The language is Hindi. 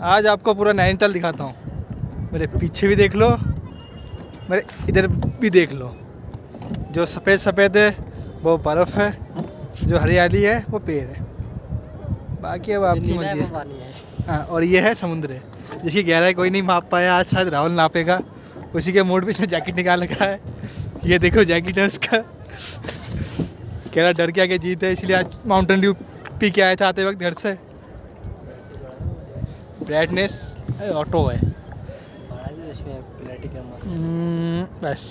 आज आपको पूरा नैनीताल दिखाता हूँ। मेरे पीछे भी देख लो, मेरे इधर भी देख लो। जो सफ़ेद सफ़ेद है वो बर्फ़ है, जो हरियाली है वो पेड़ है। बाकी अब आपकी मर्जी है। हाँ, और ये है समुद्र है जिसकी गहराई कोई नहीं माप पाया। आज शायद राहुल नापेगा, उसी के मूड पे इसने जैकेट निकाल रखा है। ये देखो जैकेट है उसका। कह रहा डर के आगे जीत है, इसलिए आज माउंटेन ड्यू पी के आया था आते वक्त घर से। ब्राइटनेस ऑटो है बस।